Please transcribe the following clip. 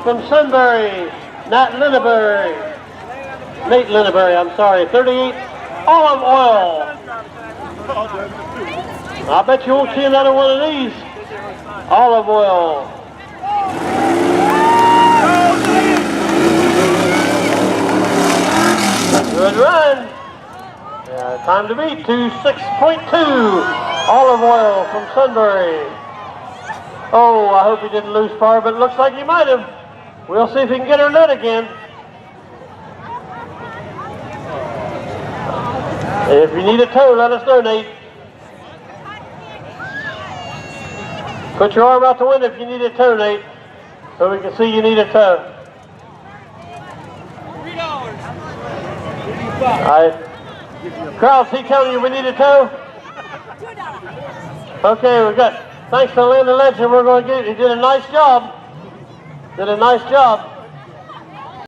from Sunbury, Nate Linneberry, I'm sorry, 38 olive oil. I bet you won't see another one of these. Olive oil. Good run. Yeah, time to beat 26.2. Olive oil from Sunbury. Oh, I hope he didn't lose far, but it looks like he might have. We'll see if he can get her net again. If you need a tow, let us know, Nate. Put your arm out the window if you need a tow, Nate, so we can see you need a tow. All right. Krause, he telling you we need a tow? Okay, we got, thanks to Lynn the Legend, we're going to get, he did a nice job. Did a nice job.